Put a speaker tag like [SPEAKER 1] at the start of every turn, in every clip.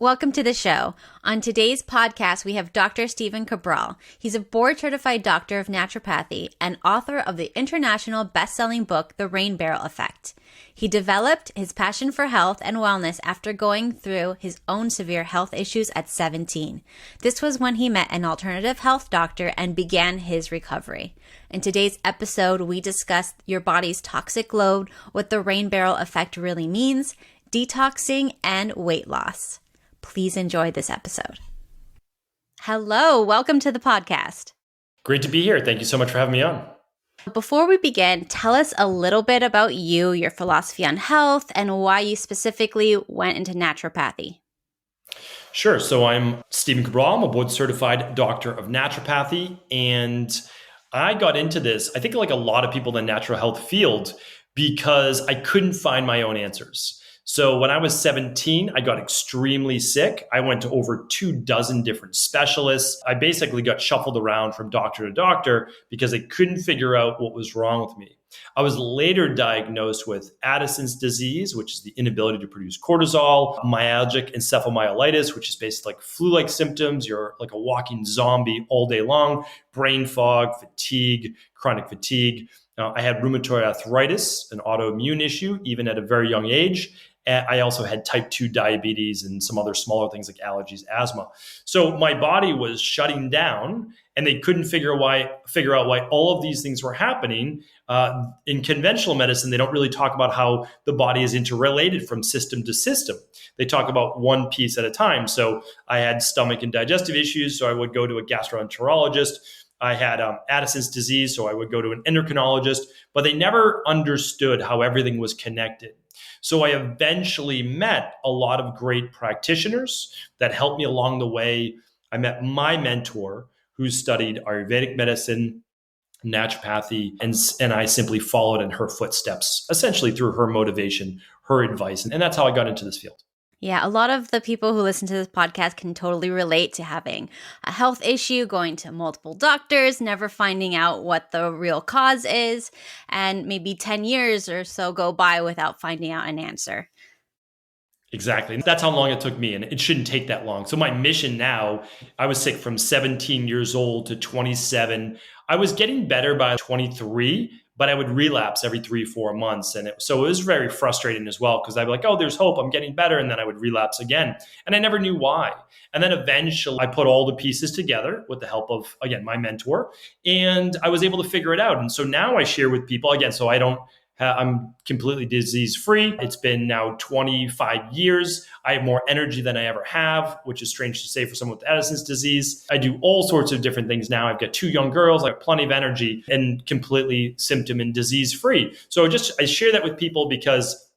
[SPEAKER 1] Welcome to the show. On today's podcast, we have Dr. Stephen Cabral. He's a board-certified doctor of naturopathy and author of the international best-selling book, The Rain Barrel Effect. He developed his passion for health and wellness after going through his own severe health issues at 17. This was when he met an alternative health doctor and began his recovery. In today's episode, we discuss your body's toxic load, what the rain barrel effect really means, detoxing, and weight loss. Please enjoy this episode. Hello, welcome to the podcast.
[SPEAKER 2] Great to be here. Thank you so much for having me on.
[SPEAKER 1] Before we begin, tell us a little bit about you, your philosophy on health, and why you specifically went into naturopathy.
[SPEAKER 2] Sure. So I'm Stephen Cabral. I'm a board-certified doctor of naturopathy. And I got into this, I think like a lot of people in the natural health field, because I couldn't find my own answers. So when I was 17, I got extremely sick. I went to over 24 different specialists. I basically got shuffled around from doctor to doctor because they couldn't figure out what was wrong with me. I was later diagnosed with Addison's disease, which is the inability to produce cortisol, myalgic encephalomyelitis, which is basically like flu-like symptoms. You're like a walking zombie all day long, brain fog, fatigue, chronic fatigue. I had rheumatoid arthritis, an autoimmune issue, even at a very young age. I also had type 2 diabetes and some other smaller things like allergies, asthma. So my body was shutting down and they couldn't figure out why all of these things were happening. In conventional medicine, they don't really talk about how the body is interrelated from system to system. They talk about one piece at a time. So I had stomach and digestive issues, so I would go to a gastroenterologist. I had Addison's disease, so I would go to an endocrinologist, but they never understood how everything was connected. So I eventually met a lot of great practitioners that helped me along the way. I met my mentor who studied Ayurvedic medicine, naturopathy, and I simply followed in her footsteps, essentially through her motivation, her advice. And that's how I got into this field.
[SPEAKER 1] Yeah, a lot of the people who listen to this podcast can totally relate to having a health issue, going to multiple doctors, never finding out what the real cause is, and maybe 10 years or so go by without finding out an answer.
[SPEAKER 2] Exactly. That's how long it took me, and it shouldn't take that long. So my mission now, I was sick from 17 years old to 27. I was getting better by 23, but I would relapse every 3-4 months. And so it was very frustrating as well, because I'd be like, oh, there's hope, I'm getting better. And then I would relapse again. And I never knew why. And then eventually I put all the pieces together with the help of, again, my mentor, and I was able to figure it out. And so now I share with people, again, so I'm completely disease-free. It's been now 25 years. I have more energy than I ever have, which is strange to say for someone with Addison's disease. I do all sorts of different things now. I've got 2 young girls. I have plenty of energy and completely symptom and disease-free. So I share that with people because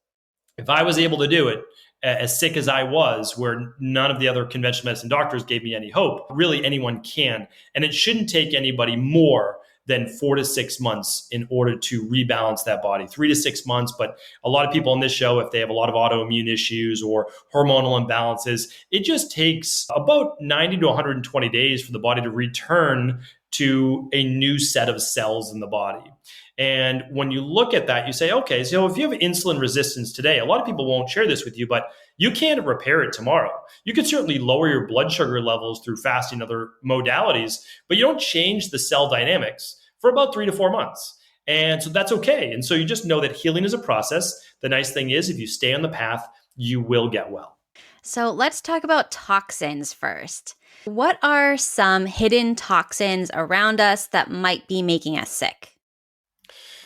[SPEAKER 2] if I was able to do it, as sick as I was, where none of the other conventional medicine doctors gave me any hope, really anyone can. And it shouldn't take anybody more than 4 to 6 months in order to rebalance that body. 3 to 6 months. But a lot of people on this show, if they have a lot of autoimmune issues or hormonal imbalances, it just takes about 90 to 120 days for the body to return to a new set of cells in the body. And when you look at that, you say, okay, so if you have insulin resistance today, a lot of people won't share this with you, but you can't repair it tomorrow. You could certainly lower your blood sugar levels through fasting and other modalities, but you don't change the cell dynamics for about 3 to 4 months. And so that's okay. And so you just know that healing is a process. The nice thing is, if you stay on the path, you will get well.
[SPEAKER 1] So let's talk about toxins first. What are some hidden toxins around us that might be making us sick?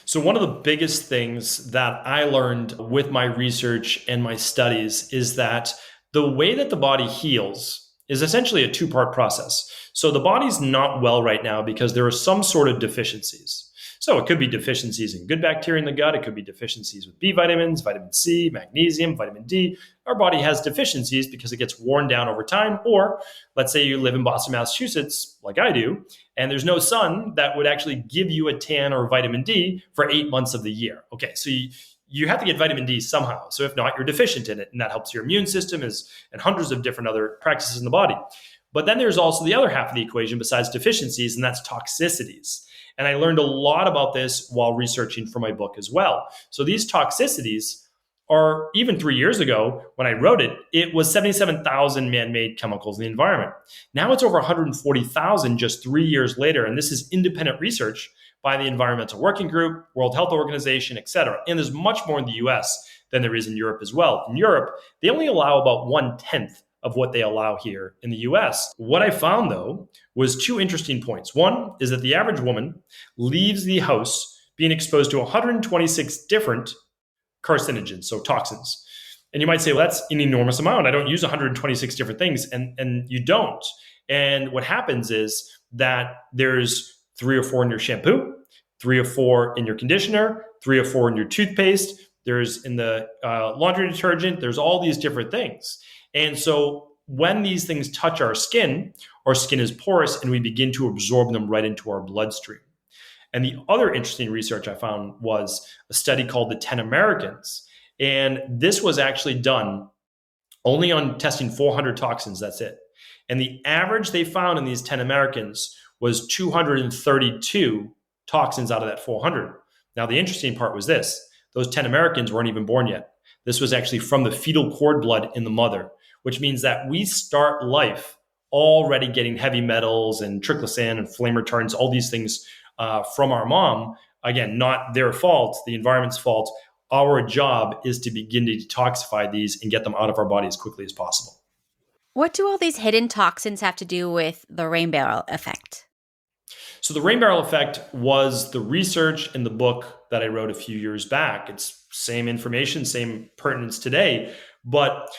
[SPEAKER 2] So one of the biggest things that I learned with my research and my studies is that the way that the body heals is essentially a 2-part process. So the body's not well right now because there are some sort of deficiencies. So it could be deficiencies in good bacteria in the gut. It could be deficiencies with B vitamins, vitamin C, magnesium, vitamin D. Our body has deficiencies because it gets worn down over time. Or let's say you live in Boston, Massachusetts, like I do, and there's no sun that would actually give you a tan or vitamin D for 8 months of the year. Okay, so you have to get vitamin D somehow. So if not, you're deficient in it. And that helps your immune system and hundreds of different other practices in the body. But then there's also the other half of the equation besides deficiencies, and that's toxicities. And I learned a lot about this while researching for my book as well. So these toxicities or even 3 years ago when I wrote it, it was 77,000 man-made chemicals in the environment. Now it's over 140,000 just 3 years later. And this is independent research by the Environmental Working Group, World Health Organization, et cetera. And there's much more in the US than there is in Europe as well. In Europe, they only allow about 1/10 of what they allow here in the US. What I found, though, was two interesting points. One is that the average woman leaves the house being exposed to 126 different carcinogens, so toxins. And you might say, well, that's an enormous amount. I don't use 126 different things. And you don't. And what happens is that there's 3 or 4 in your shampoo, 3 or 4 in your conditioner, 3 or 4 in your toothpaste. There's in the laundry detergent. There's all these different things. And so when these things touch our skin is porous and we begin to absorb them right into our bloodstream. And the other interesting research I found was a study called the 10 Americans. And this was actually done only on testing 400 toxins. That's it. And the average they found in these 10 Americans was 232 toxins out of that 400. Now, the interesting part was this. Those 10 Americans weren't even born yet. This was actually from the fetal cord blood in the mother, which means that we start life already getting heavy metals and triclosan and flame retardants, all these things from our mom. Again, not their fault, the environment's fault. Our job is to begin to detoxify these and get them out of our body as quickly as possible.
[SPEAKER 1] What do all these hidden toxins have to do with the rain barrel effect?
[SPEAKER 2] So the rain barrel effect was the research in the book that I wrote a few years back. It's same information, same pertinence today. But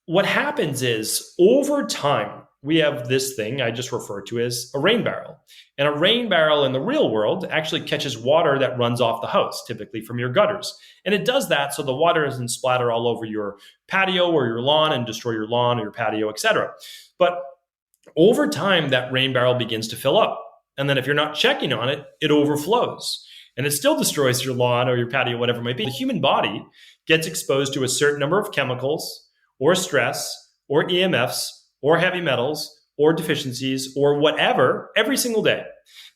[SPEAKER 2] what happens is over time, we have this thing I just referred to as a rain barrel. And a rain barrel in the real world actually catches water that runs off the house, typically from your gutters. And it does that so the water doesn't splatter all over your patio or your lawn and destroy your lawn or your patio, et cetera. But over time, that rain barrel begins to fill up. And then if you're not checking on it, it overflows. And it still destroys your lawn or your patio, whatever it might be. The human body gets exposed to a certain number of chemicals or stress or EMFs or heavy metals or deficiencies or whatever every single day.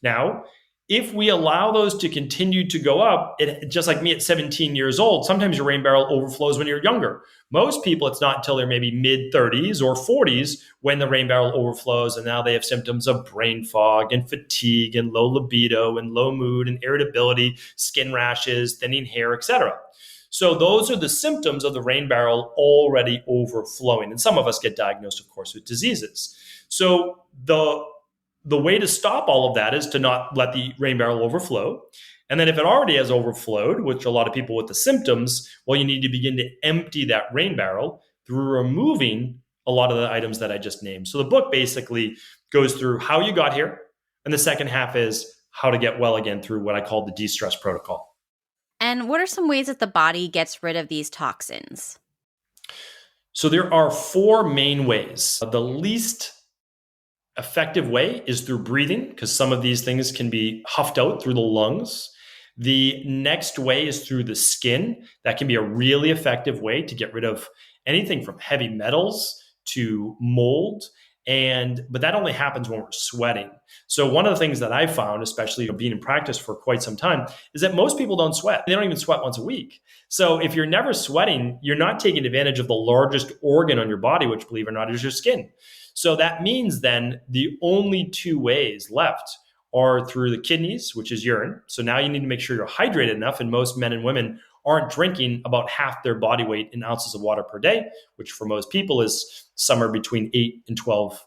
[SPEAKER 2] Now, if we allow those to continue to go up, just like me at 17 years old, sometimes your rain barrel overflows when you're younger. Most people, it's not until they're maybe mid-30s or 40s when the rain barrel overflows, and now they have symptoms of brain fog and fatigue and low libido and low mood and irritability, skin rashes, thinning hair, etc. So those are the symptoms of the rain barrel already overflowing. And some of us get diagnosed, of course, with diseases. So the way to stop all of that is to not let the rain barrel overflow. And then if it already has overflowed, which a lot of people with the symptoms, well, you need to begin to empty that rain barrel through removing a lot of the items that I just named. So the book basically goes through how you got here. And the second half is how to get well again through what I call the de-stress protocol.
[SPEAKER 1] And what are some ways that the body gets rid of these toxins?
[SPEAKER 2] So there are 4 main ways. The least effective way is through breathing, because some of these things can be huffed out through the lungs. The next way is through the skin. That can be a really effective way to get rid of anything from heavy metals to mold. But that only happens when we're sweating. So one of the things that I found, especially being in practice for quite some time, is that most people don't sweat. They don't even sweat once a week. So if you're never sweating, you're not taking advantage of the largest organ on your body, which, believe it or not, is your skin. So that means then the only 2 ways left are through the kidneys, which is urine. So now you need to make sure you're hydrated enough. And most men and women aren't drinking about half their body weight in ounces of water per day, which for most people is somewhere between 8 and 12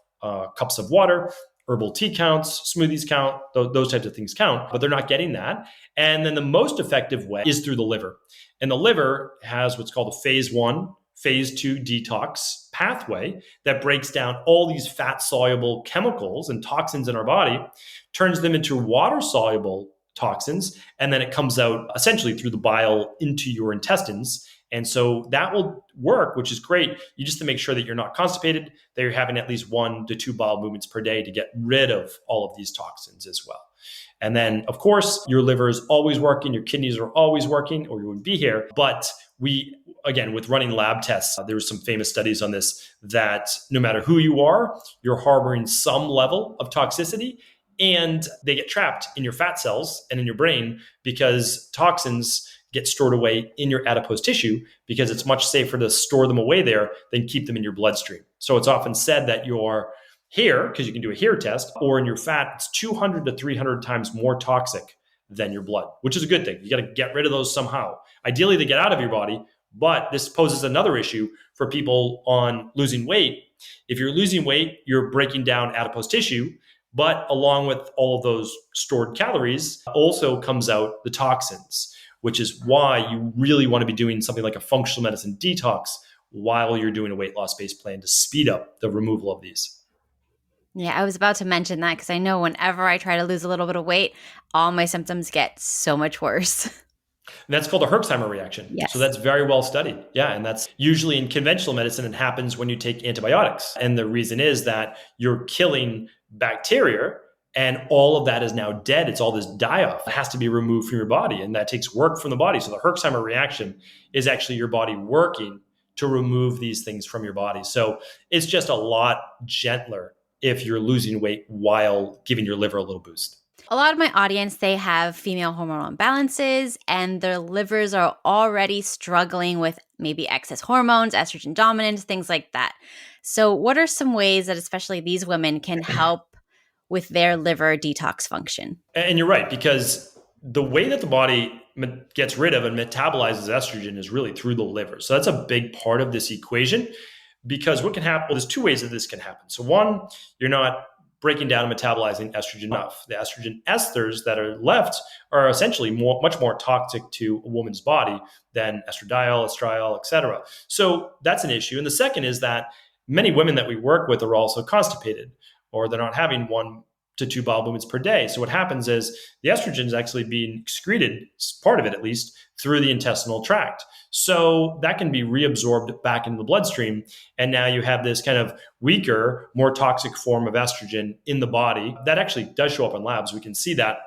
[SPEAKER 2] cups of water. Herbal tea counts, smoothies count, those types of things count, but they're not getting that. And then the most effective way is through the liver. And the liver has what's called a phase 1, phase 2 detox pathway that breaks down all these fat-soluble chemicals and toxins in our body, turns them into water-soluble toxins, and then it comes out essentially through the bile into your intestines. And so that will work, which is great. You just to make sure that you're not constipated, that you're having at least 1 to 2 bowel movements per day to get rid of all of these toxins as well. And then, of course, your liver is always working, your kidneys are always working, or you wouldn't be here. But again, with running lab tests, there were some famous studies on this, that no matter who you are, you're harboring some level of toxicity, and they get trapped in your fat cells and in your brain because toxins get stored away in your adipose tissue because it's much safer to store them away there than keep them in your bloodstream. So it's often said that your hair, because you can do a hair test, or in your fat, it's 200 to 300 times more toxic than your blood, which is a good thing. You got to get rid of those somehow. Ideally, they get out of your body, but this poses another issue for people on losing weight. If you're losing weight, you're breaking down adipose tissue, but along with all of those stored calories also comes out the toxins, which is why you really want to be doing something like a functional medicine detox while you're doing a weight loss based plan to speed up the removal of these.
[SPEAKER 1] Yeah, I was about to mention that because I know whenever I try to lose a little bit of weight, all my symptoms get so much worse.
[SPEAKER 2] And that's called a Herxheimer reaction.
[SPEAKER 1] Yes.
[SPEAKER 2] So that's very well studied. Yeah. And that's usually in conventional medicine, it happens when you take antibiotics. And the reason is that you're killing bacteria and all of that is now dead. It's all this die-off. It has to be removed from your body. And that takes work from the body. So the Herxheimer reaction is actually your body working to remove these things from your body. So it's just a lot gentler if you're losing weight while giving your liver a little boost.
[SPEAKER 1] A lot of my audience, they have female hormonal imbalances and their livers are already struggling with maybe excess hormones, estrogen dominance, things like that. So what are some ways that especially these women can help with their liver detox function?
[SPEAKER 2] And you're right, because the way that the body gets rid of and metabolizes estrogen is really through the liver. So that's a big part of this equation, because what can happen, well, there's two ways that this can happen. So one, you're not breaking down and metabolizing estrogen enough. The estrogen esters that are left are essentially much more toxic to a woman's body than estradiol, estriol, et cetera. So that's an issue. And the second is that many women that we work with are also constipated, or they're not having 1 to 2 bowel movements per day. So what happens is the estrogen is actually being excreted, part of it at least, through the intestinal tract. So that can be reabsorbed back into the bloodstream. And now you have this kind of weaker, more toxic form of estrogen in the body that actually does show up in labs. We can see that.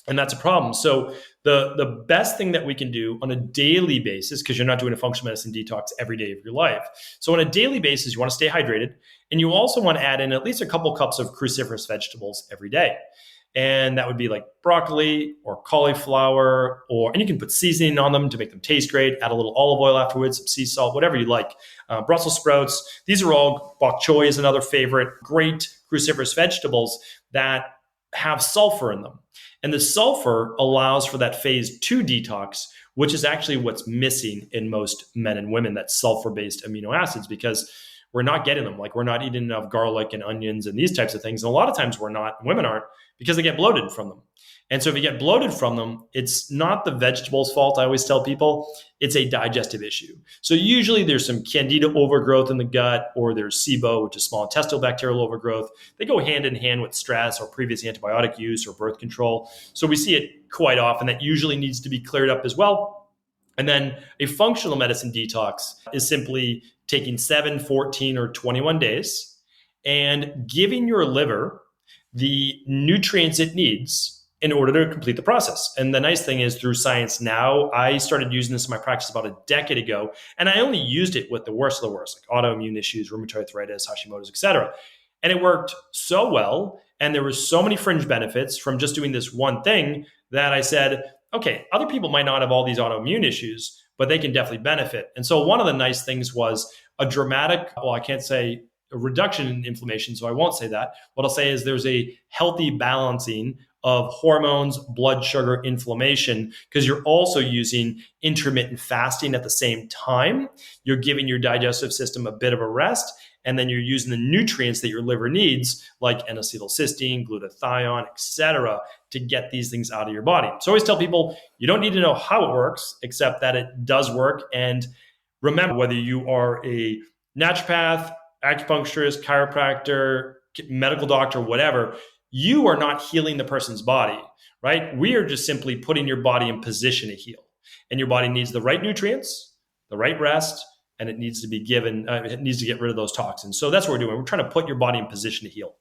[SPEAKER 2] And that's a problem. So the best thing that we can do on a daily basis, because you're not doing a functional medicine detox every day of your life. So on a daily basis, you want to stay hydrated. And you also want to add in at least a couple cups of cruciferous vegetables every day. And that would be like broccoli or cauliflower, and you can put seasoning on them to make them taste great. Add a little olive oil afterwards, some sea salt, whatever you like. Brussels sprouts. These are all, bok choy is another favorite. Great cruciferous vegetables that have sulfur in them. And the sulfur allows for that phase 2 detox, which is actually what's missing in most men and women, that sulfur-based amino acids, because we're not getting them. Like, we're not eating enough garlic and onions and these types of things. And a lot of times we're not, women aren't, because they get bloated from them. And so if you get bloated from them, it's not the vegetable's fault. I always tell people it's a digestive issue. So usually there's some candida overgrowth in the gut, or there's SIBO, which is small intestinal bacterial overgrowth. They go hand in hand with stress or previous antibiotic use or birth control. So we see it quite often. That usually needs to be cleared up as well. And then a functional medicine detox is simply taking 7, 14, or 21 days and giving your liver the nutrients it needs in order to complete the process. And the nice thing is, through science now, I started using this in my practice about a decade ago, and I only used it with the worst of the worst, like autoimmune issues, rheumatoid arthritis, Hashimoto's, et cetera. And it worked so well, and there were so many fringe benefits from just doing this one thing that I said, okay, other people might not have all these autoimmune issues, but they can definitely benefit. And so one of the nice things was a dramatic, well, I can't say a reduction in inflammation, so I won't say that. What I'll say is there's a healthy balancing of hormones, blood sugar, inflammation, because you're also using intermittent fasting at the same time. You're giving your digestive system a bit of a rest, and then you're using the nutrients that your liver needs, like N-acetylcysteine, glutathione, et cetera, to get these things out of your body. So I always tell people, you don't need to know how it works, except that it does work. And remember, whether you are a naturopath, acupuncturist, chiropractor, medical doctor, whatever, you are not healing the person's body, right? We are just simply putting your body in position to heal. And your body needs the right nutrients, the right rest, and it needs to be given, it needs to get rid of those toxins. So that's what we're doing. We're trying to put your body in position to heal.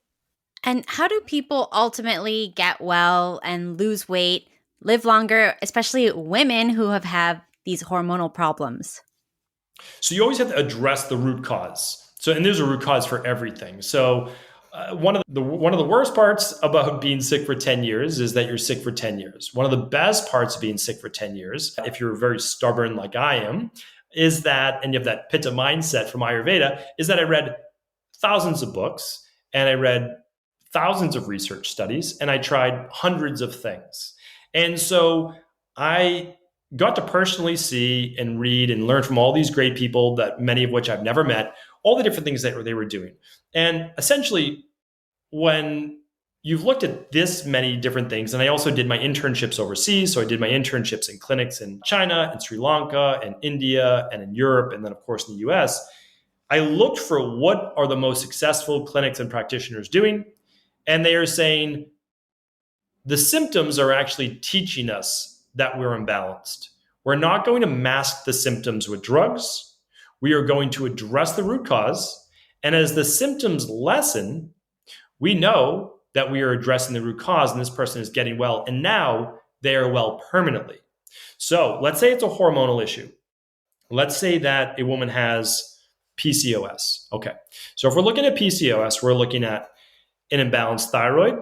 [SPEAKER 1] And how do people ultimately get well and lose weight, live longer, especially women who have these hormonal problems?
[SPEAKER 2] So you always have to address the root cause. So, and there's a root cause for everything. So One of the worst parts about being sick for 10 years is that you're sick for 10 years. One of the best parts of being sick for 10 years, if you're very stubborn like I am, is that, and you have that pitta mindset from Ayurveda, is that I read thousands of books and I read thousands of research studies and I tried hundreds of things. And so I got to personally see and read and learn from all these great people, that many of which I've never met, all the different things that they were doing. And essentially, when you've looked at this many different things, and I also did my internships overseas. So I did my internships in clinics in China and Sri Lanka and India and in Europe, and then of course in the US. I looked for what are the most successful clinics and practitioners doing. And they are saying the symptoms are actually teaching us that we're imbalanced. We're not going to mask the symptoms with drugs. We are going to address the root cause. And as the symptoms lessen, we know that we are addressing the root cause and this person is getting well. And now they are well permanently. So let's say it's a hormonal issue. Let's say that a woman has PCOS. Okay. So if we're looking at PCOS, we're looking at an imbalanced thyroid,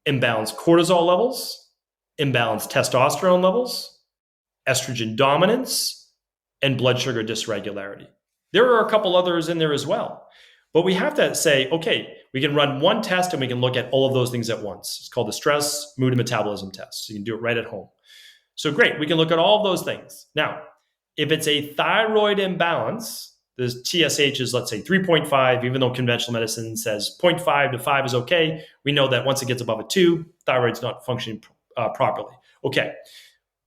[SPEAKER 2] imbalanced cortisol levels, imbalanced testosterone levels, estrogen dominance, and blood sugar dysregularity. There are a couple others in there as well. But we have to say, okay, we can run one test and we can look at all of those things at once. It's called the stress, mood, and metabolism test. So you can do it right at home. So great, we can look at all of those things. Now, if it's a thyroid imbalance, the TSH is, let's say, 3.5, even though conventional medicine says 0.5 to 5 is okay. We know that once it gets above a 2, thyroid's not functioning properly. Okay.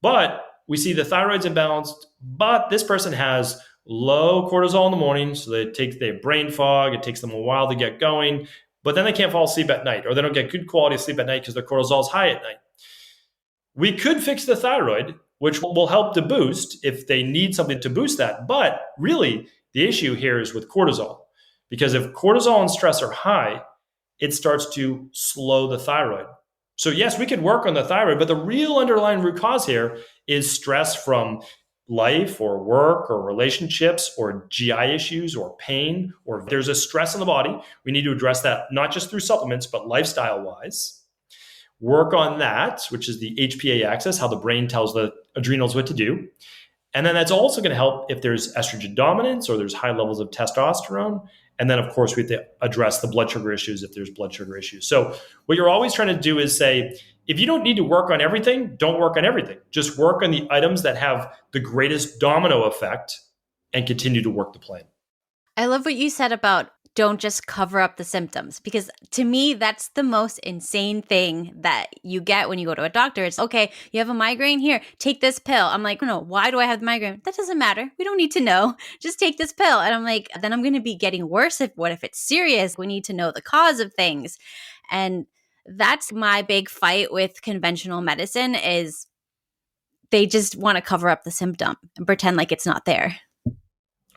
[SPEAKER 2] But we see the thyroid's imbalanced, but this person has low cortisol in the morning, so they have brain fog. It takes them a while to get going, but then they can't fall asleep at night, or they don't get good quality of sleep at night because their cortisol is high at night. We could fix the thyroid, which will help to boost if they need something to boost that. But really, the issue here is with cortisol, because if cortisol and stress are high, it starts to slow the thyroid. So yes, we could work on the thyroid, but the real underlying root cause here is stress from life or work or relationships or GI issues or pain, or if there's a stress in the body, we need to address that not just through supplements, but lifestyle wise. Work on that, which is the HPA axis, how the brain tells the adrenals what to do. And then that's also going to help if there's estrogen dominance or there's high levels of testosterone. And then, of course, we have to address the blood sugar issues if there's blood sugar issues. So what you're always trying to do is say, if you don't need to work on everything, don't work on everything. Just work on the items that have the greatest domino effect and continue to work the plan.
[SPEAKER 1] I love what you said about don't just cover up the symptoms, because to me, that's the most insane thing that you get when you go to a doctor. It's, okay, you have a migraine, here, take this pill. I'm like, no, why do I have the migraine? That doesn't matter. We don't need to know. Just take this pill. And I'm like, then I'm going to be getting worse. What if it's serious? We need to know the cause of things. And that's my big fight with conventional medicine, is they just want to cover up the symptom and pretend like it's not there.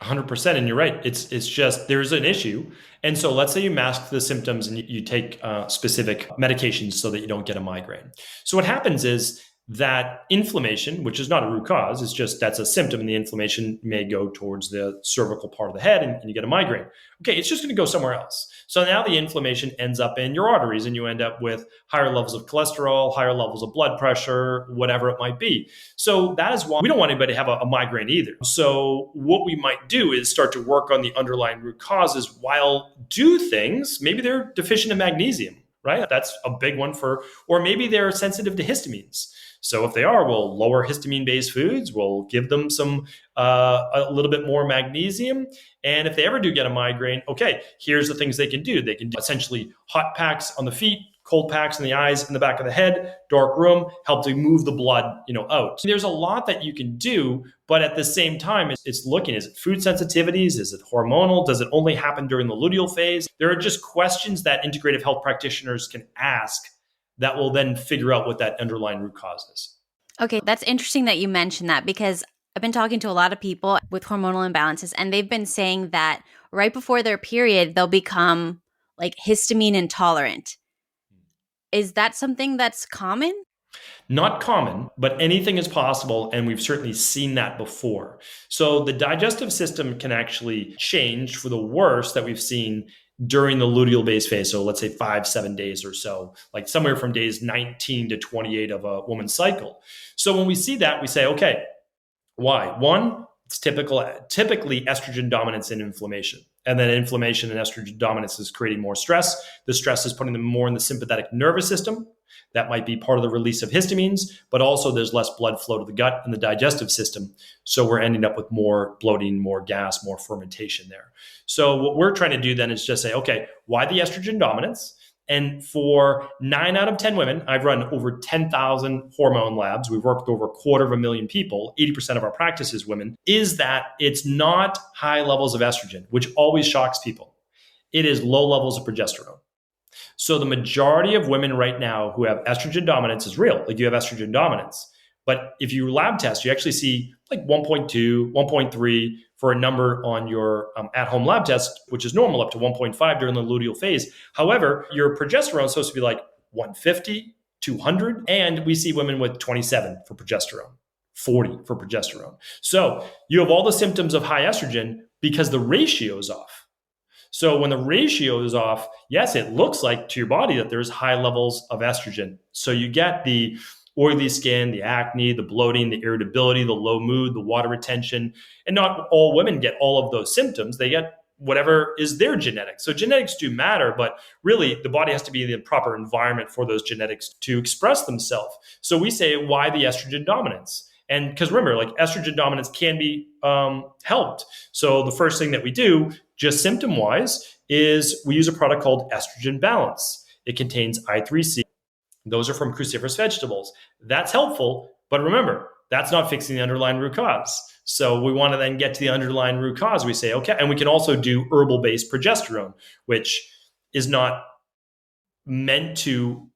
[SPEAKER 2] 100%. And you're right. It's just, there's an issue. And so let's say you mask the symptoms and you take specific medications so that you don't get a migraine. So what happens is that inflammation, which is not a root cause, it's just that's a symptom, and the inflammation may go towards the cervical part of the head and you get a migraine. Okay, it's just going to go somewhere else. So now the inflammation ends up in your arteries and you end up with higher levels of cholesterol, higher levels of blood pressure, whatever it might be. So that is why we don't want anybody to have a migraine either. So what we might do is start to work on the underlying root causes while do things. Maybe they're deficient in magnesium, right? That's a big one or maybe they're sensitive to histamines. So if they are, we'll lower histamine-based foods. We'll give them some a little bit more magnesium. And if they ever do get a migraine, okay, here's the things they can do. They can do essentially hot packs on the feet, cold packs in the eyes, in the back of the head, dark room, help to move the blood, out. There's a lot that you can do, but at the same time, it's looking, is it food sensitivities? Is it hormonal? Does it only happen during the luteal phase? There are just questions that integrative health practitioners can ask that will then figure out what that underlying root cause is.
[SPEAKER 1] Okay, that's interesting that you mentioned that, because I've been talking to a lot of people with hormonal imbalances, and they've been saying that right before their period, they'll become like histamine intolerant. Is that something that's common?
[SPEAKER 2] Not common, but anything is possible. And we've certainly seen that before. So the digestive system can actually change for the worse that we've seen during the luteal base phase. So let's say 5-7 days or so, like somewhere from days 19 to 28 of a woman's cycle. So when we see that, we say, okay, why? One, it's typically estrogen dominance and inflammation. And then inflammation and estrogen dominance is creating more stress. The stress is putting them more in the sympathetic nervous system. That might be part of the release of histamines, but also there's less blood flow to the gut and the digestive system. So we're ending up with more bloating, more gas, more fermentation there. So what we're trying to do then is just say, okay, why the estrogen dominance? And for 9 out of 10 women, I've run over 10,000 hormone labs. We've worked with over 250,000 people. 80% of our practice is women. Is that it's not high levels of estrogen, which always shocks people. It is low levels of progesterone. So the majority of women right now who have estrogen dominance is real. Like you have estrogen dominance. But if you lab test, you actually see like 1.2, 1.3 for a number on your at-home lab test, which is normal, up to 1.5 during the luteal phase. However, your progesterone is supposed to be like 150, 200, and we see women with 27 for progesterone, 40 for progesterone. So you have all the symptoms of high estrogen because the ratio is off. So when the ratio is off, yes, it looks like to your body that there's high levels of estrogen. So you get the oily skin, the acne, the bloating, the irritability, the low mood, the water retention. And not all women get all of those symptoms. They get whatever is their genetics. So genetics do matter, but really the body has to be in the proper environment for those genetics to express themselves. So we say, why the estrogen dominance? And because remember, like estrogen dominance can be helped. So the first thing that we do, just symptom wise, is we use a product called Estrogen Balance. It contains I3C. Those are from cruciferous vegetables. That's helpful, but remember, that's not fixing the underlying root cause. So we want to then get to the underlying root cause. We say, okay, and we can also do herbal-based progesterone, which is not meant to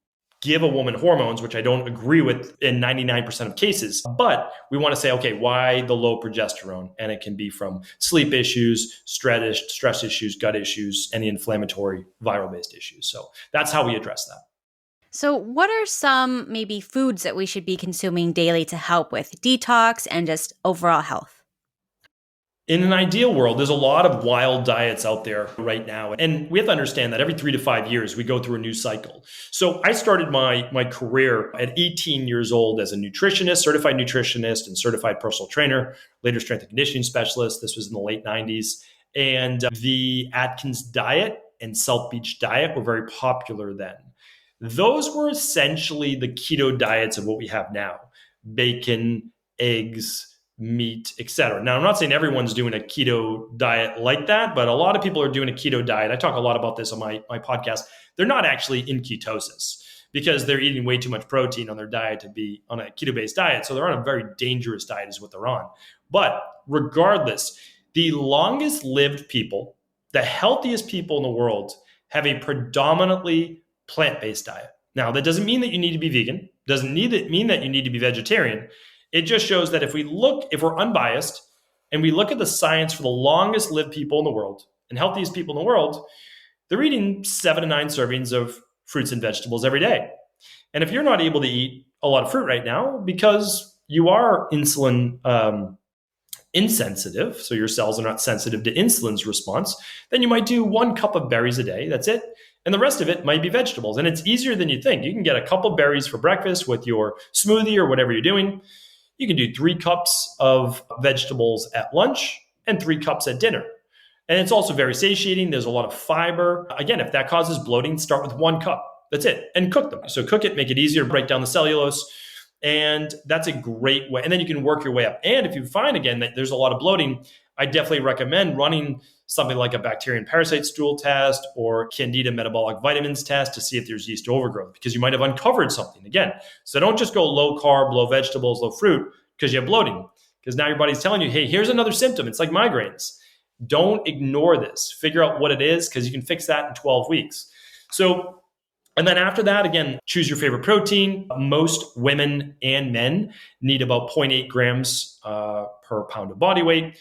[SPEAKER 2] give a woman hormones, which I don't agree with in 99% of cases. But we want to say, okay, why the low progesterone? And it can be from sleep issues, stress issues, gut issues, any inflammatory viral-based issues. So that's how we address that.
[SPEAKER 1] So what are some maybe foods that we should be consuming daily to help with detox and just overall health?
[SPEAKER 2] In an ideal world, there's a lot of wild diets out there right now. And we have to understand that every 3 to 5 years, we go through a new cycle. So I started my career at 18 years old as a nutritionist, certified nutritionist and certified personal trainer, later strength and conditioning specialist. This was in the late 90s. And the Atkins diet and South Beach diet were very popular then. Those were essentially the keto diets of what we have now: bacon, eggs, meat, etc. Now, I'm not saying everyone's doing a keto diet like that, but a lot of people are doing a keto diet. I talk a lot about this on my podcast. They're not actually in ketosis because they're eating way too much protein on their diet to be on a keto-based diet. So they're on a very dangerous diet is what they're on. But regardless, the longest lived people, the healthiest people in the world, have a predominantly plant-based diet. Now, that doesn't mean that you need to be vegan, doesn't mean that you need to be vegetarian. It just shows that if we're unbiased and we look at the science for the longest lived people in the world and healthiest people in the world, they're eating 7 to 9 servings of fruits and vegetables every day. And if you're not able to eat a lot of fruit right now because you are insulin insensitive, so your cells are not sensitive to insulin's response, then you might do 1 cup of berries a day. That's it. And the rest of it might be vegetables. And it's easier than you think. You can get a couple berries for breakfast with your smoothie or whatever you're doing. You can do 3 cups of vegetables at lunch and 3 cups at dinner. And it's also very satiating. There's a lot of fiber. Again, if that causes bloating, start with 1 cup. That's it. And cook them. So cook it, make it easier to break down the cellulose. And that's a great way. And then you can work your way up. And if you find, again, that there's a lot of bloating, I definitely recommend running something like a bacteria and parasite stool test or Candida metabolic vitamins test to see if there's yeast overgrowth, because you might have uncovered something again. So don't just go low carb, low vegetables, low fruit because you have bloating, because now your body's telling you, hey, here's another symptom. It's like migraines. Don't ignore this. Figure out what it is, because you can fix that in 12 weeks. So, and then after that, again, choose your favorite protein. Most women and men need about 0.8 grams per pound of body weight.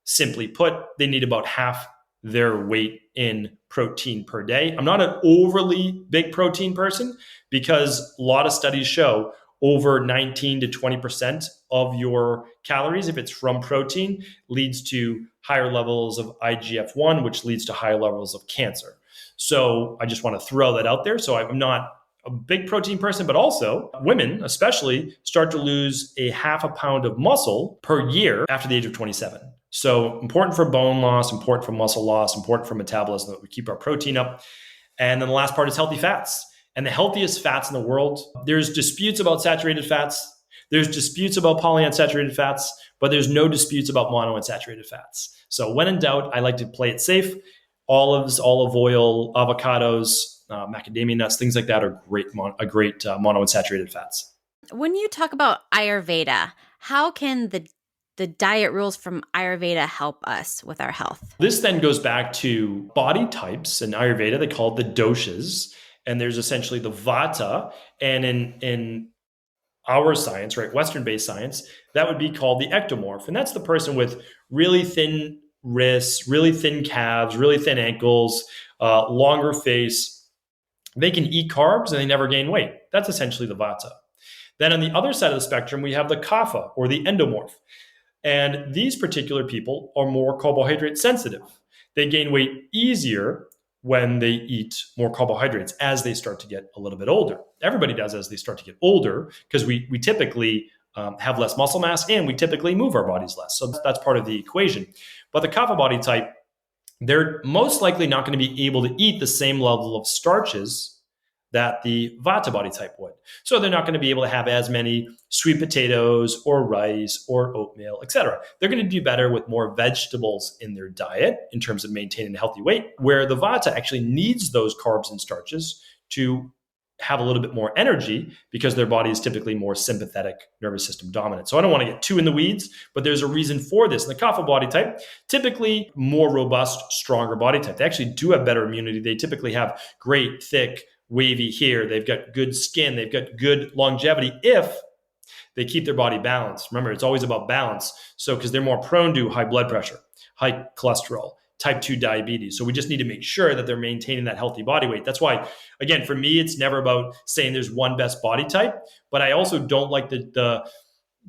[SPEAKER 2] Simply put, they need about half their weight in protein per day. I'm not an overly big protein person because a lot of studies show over 19 to 20% of your calories, if it's from protein, leads to higher levels of IGF-1, which leads to higher levels of cancer. So I just want to throw that out there. So I'm not a big protein person, but also women especially start to lose a half a pound of muscle per year after the age of 27. So important for bone loss, important for muscle loss, important for metabolism that we keep our protein up. And then the last part is healthy fats. And the healthiest fats in the world, there's disputes about saturated fats. There's disputes about polyunsaturated fats, but there's no disputes about monounsaturated fats. So when in doubt, I like to play it safe. Olives, olive oil, avocados, macadamia nuts, things like that are great monounsaturated fats.
[SPEAKER 1] When you talk about Ayurveda, how can the diet rules from Ayurveda help us with our health?
[SPEAKER 2] This then goes back to body types. In Ayurveda, they call it the doshas. And there's essentially the vata. And in our science, right, Western-based science, that would be called the ectomorph. And that's the person with really thin wrists, really thin calves, really thin ankles, longer face. They can eat carbs and they never gain weight. That's essentially the vata. Then on the other side of the spectrum, we have the kapha or the endomorph. And these particular people are more carbohydrate sensitive. They gain weight easier when they eat more carbohydrates as they start to get a little bit older. Everybody does as they start to get older because we typically have less muscle mass and we typically move our bodies less. So that's part of the equation. But the kapha body type, they're most likely not going to be able to eat the same level of starches that the vata body type would. So they're not going to be able to have as many sweet potatoes or rice or oatmeal, etc. They're going to do better with more vegetables in their diet in terms of maintaining a healthy weight, where the vata actually needs those carbs and starches to have a little bit more energy because their body is typically more sympathetic nervous system dominant. So I don't want to get too in the weeds, but there's a reason for this. And the kapha body type, typically more robust, stronger body type. They actually do have better immunity. They typically have great, thick, wavy hair. They've got good skin. They've got good longevity if they keep their body balanced. Remember, it's always about balance. So because they're more prone to high blood pressure, high cholesterol, type 2 diabetes. So we just need to make sure that they're maintaining that healthy body weight. That's why, again, for me, it's never about saying there's one best body type, but I also don't like the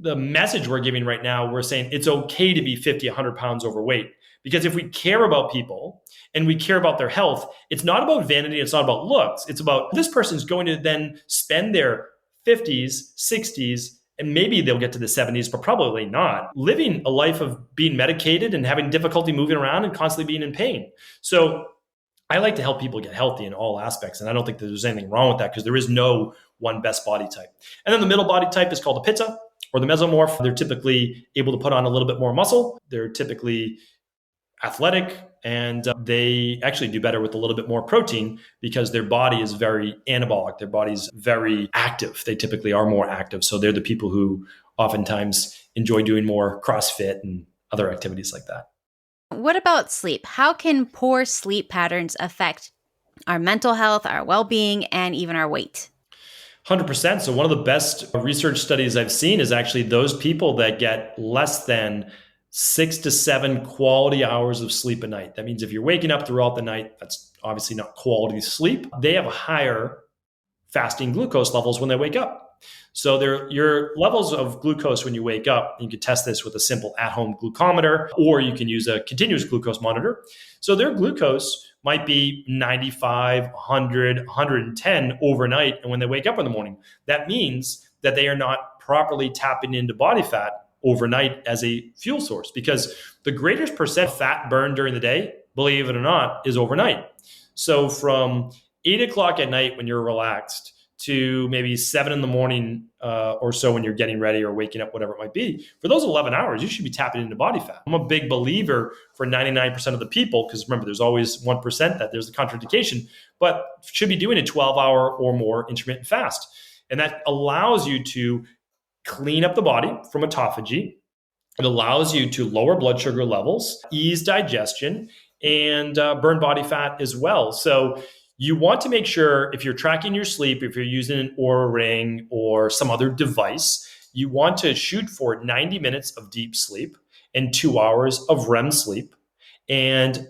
[SPEAKER 2] message we're giving right now. We're saying it's okay to be 50, 100 pounds overweight. Because if we care about people and we care about their health, it's not about vanity. It's not about looks. It's about this person's going to then spend their 50s, 60s, and maybe they'll get to the 70s, but probably not, living a life of being medicated and having difficulty moving around and constantly being in pain. So I like to help people get healthy in all aspects. And I don't think that there's anything wrong with that because there is no one best body type. And then the middle body type is called the pitta or the mesomorph. They're typically able to put on a little bit more muscle. They're typically athletic, and they actually do better with a little bit more protein because their body is very anabolic. Their body's very active. They typically are more active. So they're the people who oftentimes enjoy doing more CrossFit and other activities like that.
[SPEAKER 1] What about sleep? How can poor sleep patterns affect our mental health, our well-being, and even our weight?
[SPEAKER 2] 100%. So one of the best research studies I've seen is actually those people that get less than 6 to 7 quality hours of sleep a night. That means if you're waking up throughout the night, that's obviously not quality sleep. They have higher fasting glucose levels when they wake up. So your levels of glucose when you wake up, you can test this with a simple at-home glucometer, or you can use a continuous glucose monitor. So their glucose might be 95, 100, 110 overnight. And when they wake up in the morning, that means that they are not properly tapping into body fat overnight as a fuel source, because the greatest percent of fat burned during the day, believe it or not, is overnight. So from 8 o'clock at night when you're relaxed to maybe 7 in the morning or so when you're getting ready or waking up, whatever it might be, for those 11 hours, you should be tapping into body fat. I'm a big believer for 99% of the people, because remember, there's always 1% that there's a contraindication, but should be doing a 12-hour or more intermittent fast. And that allows you to clean up the body from autophagy. It allows you to lower blood sugar levels, ease digestion, and burn body fat as well. So you want to make sure, if you're tracking your sleep, if you're using an Oura Ring or some other device, you want to shoot for 90 minutes of deep sleep and 2 hours of REM sleep. And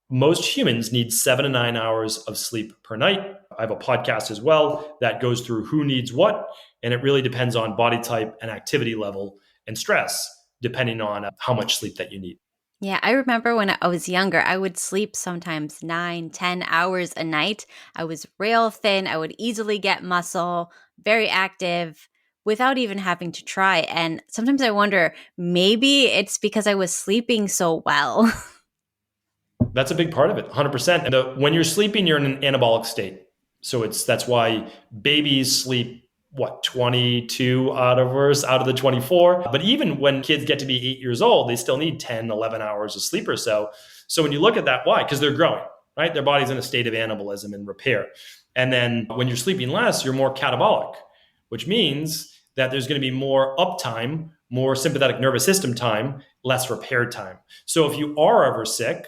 [SPEAKER 2] most humans need 7 to 9 hours of sleep per night. I have a podcast as well that goes through who needs what. And it really depends on body type and activity level and stress, depending on how much sleep that you need.
[SPEAKER 1] Yeah, I remember when I was younger, I would sleep sometimes 9, 10 hours a night. I was real thin. I would easily get muscle, very active without even having to try. And sometimes I wonder, maybe it's because I was sleeping so well.
[SPEAKER 2] That's a big part of it, 100%. And when you're sleeping, you're in an anabolic state. So that's why babies sleep, 22 hours out of the 24. But even when kids get to be 8 years old, they still need 10, 11 hours of sleep or so. So when you look at that, why? Because they're growing, right? Their body's in a state of anabolism and repair. And then when you're sleeping less, you're more catabolic, which means that there's going to be more uptime, more sympathetic nervous system time, less repair time. So if you are ever sick,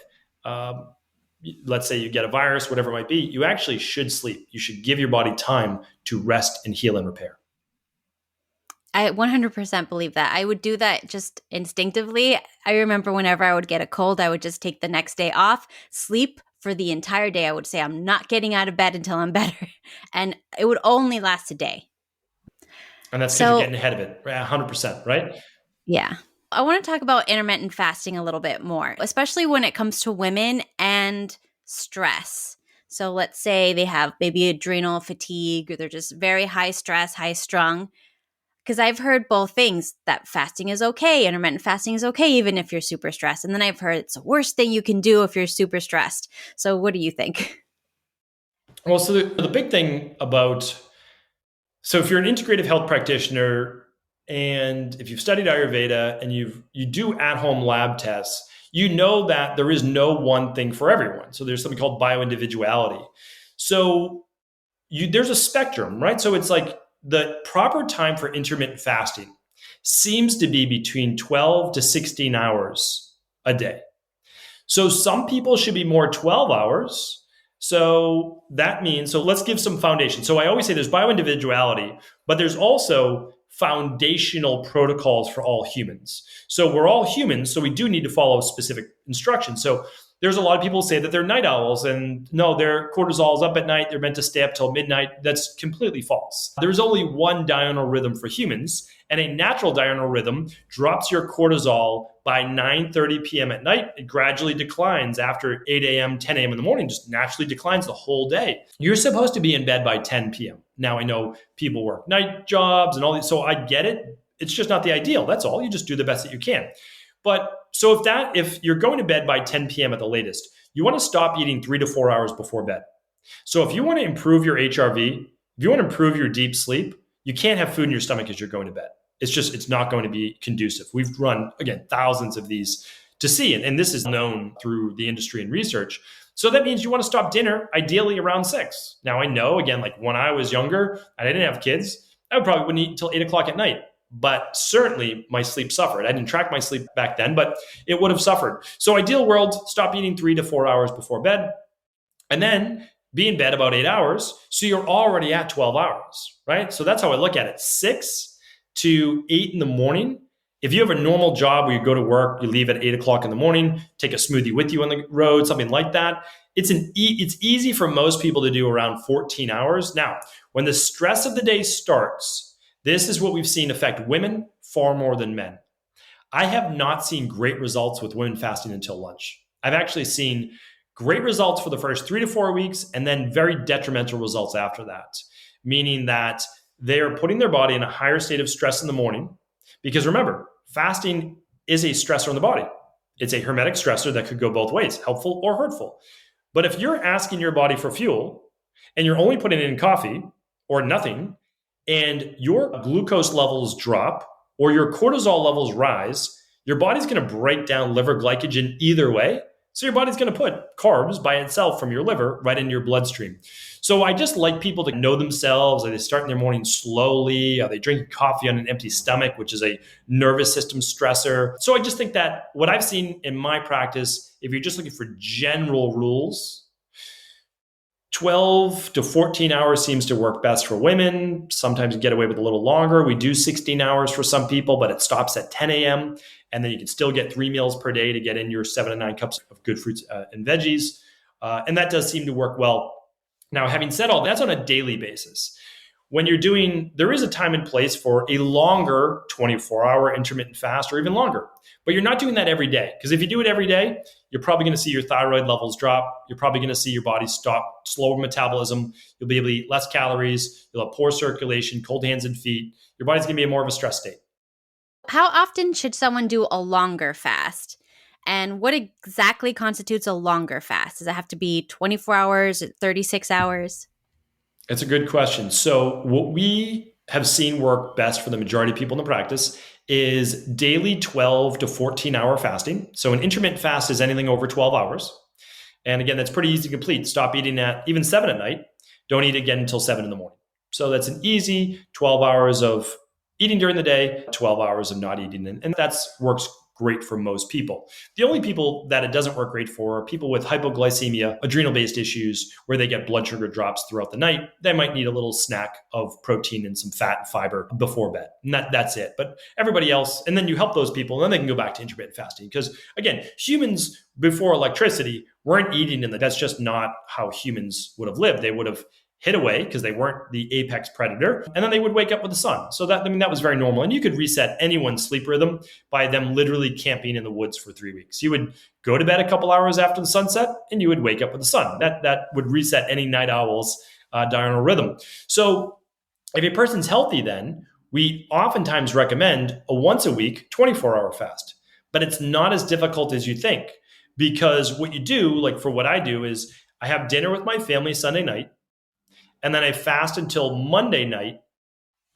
[SPEAKER 2] let's say you get a virus, whatever it might be, you actually should sleep. You should give your body time to rest and heal and repair.
[SPEAKER 1] I 100% believe that. I would do that just instinctively. I remember whenever I would get a cold, I would just take the next day off, sleep for the entire day. I would say, I'm not getting out of bed until I'm better. And it would only last a day.
[SPEAKER 2] And that's because you're getting ahead of it, 100%, right?
[SPEAKER 1] Yeah. I want to talk about intermittent fasting a little bit more, especially when it comes to women and stress. So let's say they have maybe adrenal fatigue, or they're just very high stress, high strung. Because I've heard both things, that fasting is okay, intermittent fasting is okay, even if you're super stressed. And then I've heard it's the worst thing you can do if you're super stressed. So what do you think?
[SPEAKER 2] Well, so the big thing so if you're an integrative health practitioner, and if you've studied Ayurveda and you do at-home lab tests, you know that there is no one thing for everyone. So there's something called bioindividuality. So there's a spectrum, right? So it's like the proper time for intermittent fasting seems to be between 12 to 16 hours a day. So some people should be more 12 hours. So that means, so let's give some foundation. So I always say there's bioindividuality, but there's also foundational protocols for all humans. So we're all humans, so we do need to follow specific instructions. So there's a lot of people who say that they're night owls and no, their cortisol is up at night. They're meant to stay up till midnight. That's completely false. There's only one diurnal rhythm for humans, and a natural diurnal rhythm drops your cortisol by 9:30 p.m. at night. It gradually declines after 8 a.m., 10 a.m. in the morning, just naturally declines the whole day. You're supposed to be in bed by 10 p.m. Now, I know people work night jobs and all these, so I get it. It's just not the ideal. That's all. You just do the best that you can. But so if you're going to bed by 10 p.m. at the latest, you want to stop eating 3 to 4 hours before bed. So if you want to improve your HRV, if you want to improve your deep sleep, you can't have food in your stomach as you're going to bed. It's not going to be conducive. We've run, again, thousands of these to see, and this is known through the industry and research. So that means you want to stop dinner ideally around 6. Now I know, again, like when I was younger and I didn't have kids, I probably wouldn't eat until 8 o'clock at night. But certainly my sleep suffered. I didn't track my sleep back then, but it would have suffered. So ideal world, stop eating 3 to 4 hours before bed, and then be in bed about 8 hours. So you're already at 12 hours, right? So that's how I look at it. 6 to 8 in the morning. If you have a normal job where you go to work, you leave at 8 o'clock in the morning, take a smoothie with you on the road, something like that. It's easy for most people to do around 14 hours. Now, when the stress of the day starts, this is what we've seen affect women far more than men. I have not seen great results with women fasting until lunch. I've actually seen great results for the first 3 to 4 weeks and then very detrimental results after that, meaning that they are putting their body in a higher state of stress in the morning. Because remember, fasting is a stressor in the body. It's a hermetic stressor that could go both ways, helpful or hurtful. But if you're asking your body for fuel and you're only putting it in coffee or nothing, and your glucose levels drop or your cortisol levels rise, your body's going to break down liver glycogen either way. So your body's going to put carbs by itself from your liver right into your bloodstream. So I just like people to know themselves. Are they starting their morning slowly? Are they drinking coffee on an empty stomach, which is a nervous system stressor? So I just think that what I've seen in my practice, if you're just looking for general rules, 12 to 14 hours seems to work best for women. Sometimes you get away with a little longer. We do 16 hours for some people, but it stops at 10 a.m. And then you can still get 3 meals per day to get in your 7 to 9 cups of good fruits and veggies. And that does seem to work well. Now, having said all that's on a daily basis. when you're doing, there is a time and place for a longer 24-hour intermittent fast or even longer, but you're not doing that every day. Because if you do it every day, you're probably going to see your thyroid levels drop. You're probably going to see your body stop, slower metabolism. You'll be able to eat less calories. You'll have poor circulation, cold hands and feet. Your body's going to be in more of a stress state.
[SPEAKER 1] How often should someone do a longer fast? And what exactly constitutes a longer fast? Does it have to be 24 hours, 36 hours?
[SPEAKER 2] It's a good question. So what we have seen work best for the majority of people in the practice is daily 12 to 14 hour fasting. So an intermittent fast is anything over 12 hours. And again, that's pretty easy to complete. Stop eating at even 7 at night. Don't eat again until 7 in the morning. So that's an easy 12 hours of eating during the day, 12 hours of not eating. And that works great for most people. The only people that it doesn't work great for are people with hypoglycemia, adrenal-based issues, where they get blood sugar drops throughout the night. They might need a little snack of protein and some fat and fiber before bed. And that's it. But everybody else, and then you help those people, and then they can go back to intermittent fasting. Because again, humans before electricity weren't eating in that's just not how humans would have lived. They would have hid away because they weren't the apex predator, and then they would wake up with the sun. So that was very normal. And you could reset anyone's sleep rhythm by them literally camping in the woods for 3 weeks. You would go to bed a couple hours after the sunset, and you would wake up with the sun. That would reset any night owl's diurnal rhythm. So if a person's healthy, then we oftentimes recommend a once a week 24-hour fast. But it's not as difficult as you think, because what you do, like for what I do, is I have dinner with my family Sunday night, and then I fast until Monday night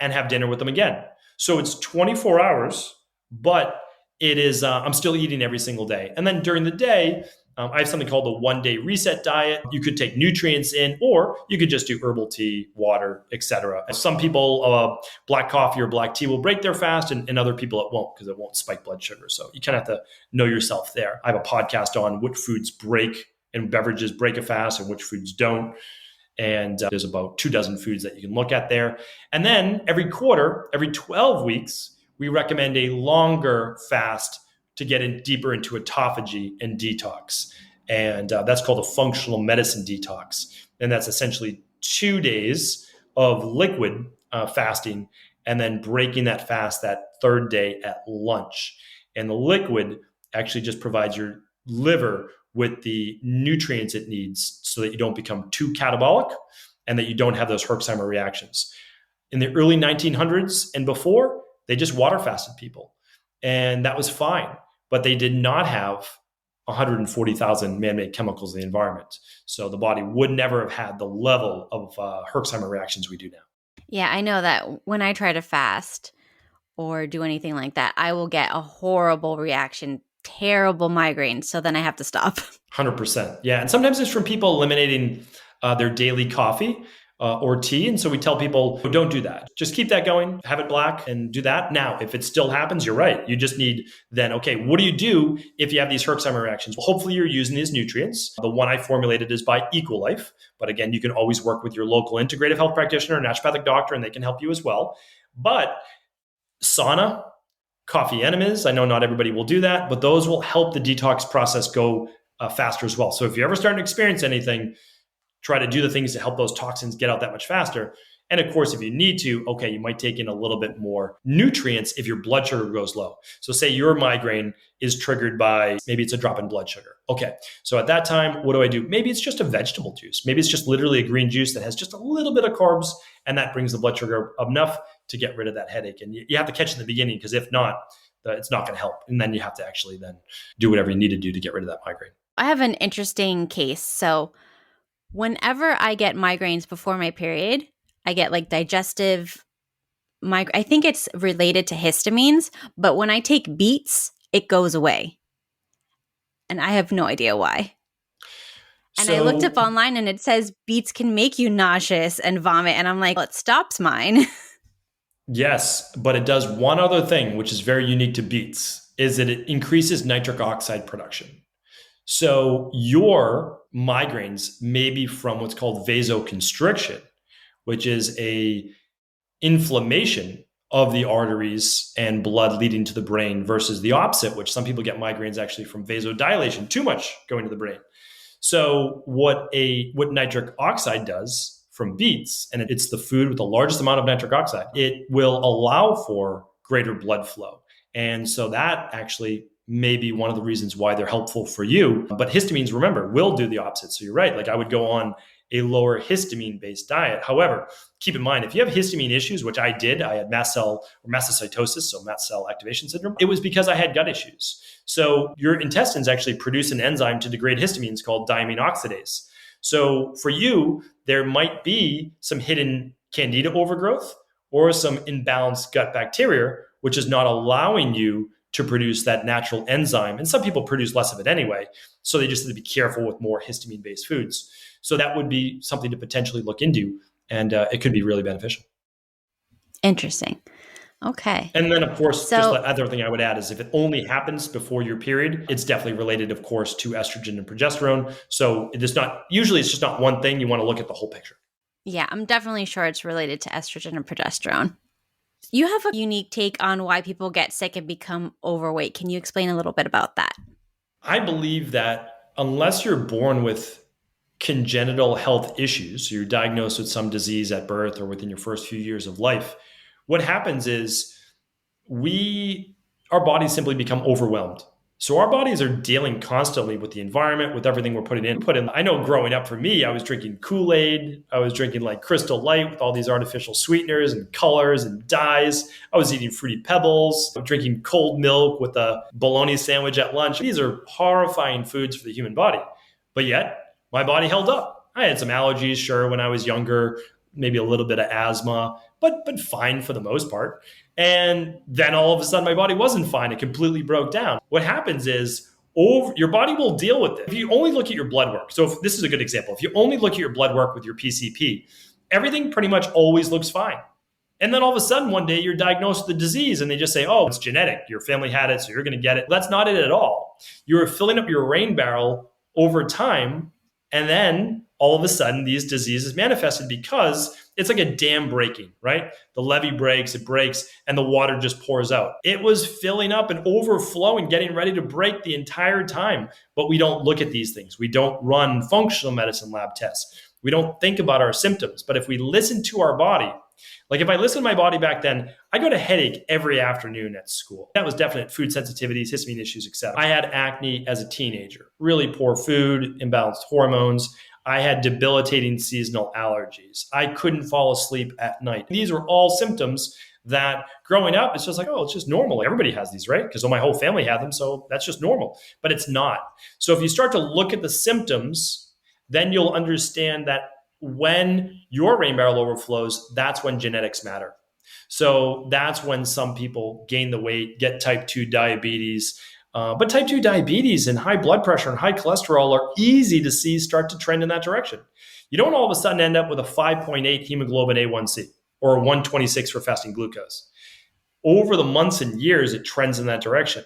[SPEAKER 2] and have dinner with them again. So it's 24 hours, but it is, I'm still eating every single day. And then during the day, I have something called the 1-day reset diet. You could take nutrients in, or you could just do herbal tea, water, etc. Some people, black coffee or black tea will break their fast, and other people it won't, because it won't spike blood sugar. So you kind of have to know yourself there. I have a podcast on which foods break and beverages break a fast and which foods don't. And there's about 24 foods that you can look at there. And then every quarter, every 12 weeks, we recommend a longer fast to get in deeper into autophagy and detox. And that's called a functional medicine detox. And that's essentially 2 days of liquid fasting, and then breaking that fast that third day at lunch. And the liquid actually just provides your liver with the nutrients it needs so that you don't become too catabolic and that you don't have those Herxheimer reactions. In the early 1900s and before, they just water fasted people, and that was fine, but they did not have 140,000 man-made chemicals in the environment. So the body would never have had the level of Herxheimer reactions we do now.
[SPEAKER 1] Yeah, I know that when I try to fast or do anything like that, I will get a horrible reaction, terrible migraines. So then I have to stop.
[SPEAKER 2] 100%. Yeah. And sometimes it's from people eliminating their daily coffee or tea. And so we tell people, don't do that. Just keep that going, have it black, and do that. Now, if it still happens, you're right. You just need then, okay, what do you do if you have these Herxheimer reactions? Well, hopefully you're using these nutrients. The one I formulated is by Equilife. But again, you can always work with your local integrative health practitioner, naturopathic doctor, and they can help you as well. But sauna, coffee enemas, I know not everybody will do that, but those will help the detox process go faster as well. So if you ever start to experience anything, try to do the things to help those toxins get out that much faster. And of course, if you need to, okay, you might take in a little bit more nutrients if your blood sugar goes low. So say your migraine is triggered by, maybe it's a drop in blood sugar. Okay, so at that time, what do I do? Maybe it's just a vegetable juice. Maybe it's just literally a green juice that has just a little bit of carbs, and that brings the blood sugar up enough to get rid of that headache. And you have to catch it in the beginning, because if not, it's not going to help. And then you have to actually then do whatever you need to do to get rid of that migraine.
[SPEAKER 1] I have an interesting case. So whenever I get migraines before my period, I get like digestive I think it's related to histamines, but when I take beets, it goes away. And I have no idea why. And I looked up online and it says beets can make you nauseous and vomit. And I'm like, well, it stops mine.
[SPEAKER 2] Yes, but it does one other thing, which is very unique to beets, is that it increases nitric oxide production. So your migraines may be from what's called vasoconstriction, which is a inflammation of the arteries and blood leading to the brain, versus the opposite, which some people get migraines actually from vasodilation, too much going to the brain. So what nitric oxide does from beets, and it's the food with the largest amount of nitric oxide, it will allow for greater blood flow. And so that actually may be one of the reasons why they're helpful for you. But histamines, remember, will do the opposite. So you're right. Like I would go on a lower histamine-based diet. However, keep in mind, if you have histamine issues, which I did, I had mast cell or mastocytosis, so mast cell activation syndrome. It was because I had gut issues. So your intestines actually produce an enzyme to degrade histamines called diamine oxidase. So for you, there might be some hidden candida overgrowth or some imbalanced gut bacteria, which is not allowing you to produce that natural enzyme. And some people produce less of it anyway. So they just have to be careful with more histamine-based foods. So that would be something to potentially look into. And it could be really beneficial.
[SPEAKER 1] Interesting. Okay.
[SPEAKER 2] And then, of course, just the other thing I would add is if it only happens before your period, it's definitely related, of course, to estrogen and progesterone. So usually it's just not one thing. You want to look at the whole picture.
[SPEAKER 1] Yeah, I'm definitely sure it's related to estrogen and progesterone. You have a unique take on why people get sick and become overweight. Can you explain a little bit about that?
[SPEAKER 2] I believe that unless you're born with congenital health issues, so you're diagnosed with some disease at birth or within your first few years of life, what happens is our bodies simply become overwhelmed. So our bodies are dealing constantly with the environment, with everything we're putting in. I know growing up for me, I was drinking Kool-Aid. I was drinking like Crystal Light with all these artificial sweeteners and colors and dyes. I was eating Fruity Pebbles, drinking cold milk with a bologna sandwich at lunch. These are horrifying foods for the human body. But yet my body held up. I had some allergies, sure, when I was younger, maybe a little bit of asthma, but fine for the most part. And then all of a sudden my body wasn't fine. It completely broke down. What happens is your body will deal with it. If you only look at your blood work, so this is a good example. If you only look at your blood work with your PCP, everything pretty much always looks fine. And then all of a sudden one day you're diagnosed with the disease and they just say, oh, it's genetic. Your family had it, so you're going to get it. That's not it at all. You're filling up your rain barrel over time. And then all of a sudden these diseases manifested because it's like a dam breaking, right? The levee breaks, it breaks, and the water just pours out. It was filling up and overflowing, getting ready to break the entire time. But we don't look at these things. We don't run functional medicine lab tests. We don't think about our symptoms. But if we listen to our body, like if I listened to my body back then, I got a headache every afternoon at school. That was definite food sensitivities, histamine issues, etc. I had acne as a teenager, really poor food, imbalanced hormones. I had debilitating seasonal allergies. I couldn't fall asleep at night. These were all symptoms that growing up, it's just like, oh, it's just normal. Everybody has these, right? Because my whole family had them, so that's just normal. But it's not. So if you start to look at the symptoms, then you'll understand that when your rain barrel overflows, that's when genetics matter. So that's when some people gain the weight, get type 2 diabetes. But type 2 diabetes and high blood pressure and high cholesterol are easy to see start to trend in that direction. You don't all of a sudden end up with a 5.8 hemoglobin A1C or a 126 for fasting glucose. Over the months and years, it trends in that direction.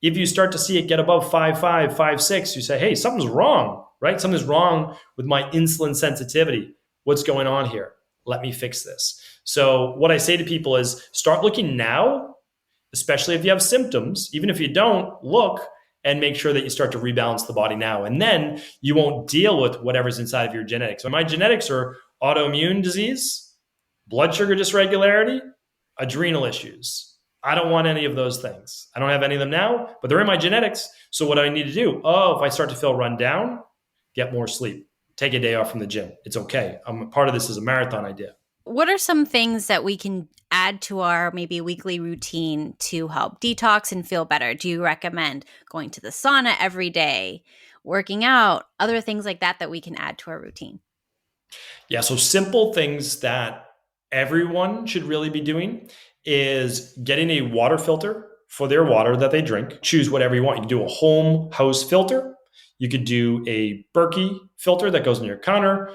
[SPEAKER 2] If you start to see it get above 5.5, 5.6, you say, hey, something's wrong, right? Something's wrong with my insulin sensitivity. What's going on here? Let me fix this. So what I say to people is start looking now, especially if you have symptoms. Even if you don't, look and make sure that you start to rebalance the body now. And then you won't deal with whatever's inside of your genetics. So my genetics are autoimmune disease, blood sugar dysregularity, adrenal issues. I don't want any of those things. I don't have any of them now, but they're in my genetics. So what do I need to do? Oh, if I start to feel run down, get more sleep. Take a day off from the gym. It's okay. Part of this is a marathon idea.
[SPEAKER 1] What are some things that we can add to our maybe weekly routine to help detox and feel better? Do you recommend going to the sauna every day, working out, other things like that we can add to our routine?
[SPEAKER 2] Yeah, so simple things that everyone should really be doing is getting a water filter for their water that they drink. Choose whatever you want. You can do a home house filter. You could do a Berkey filter that goes in your counter,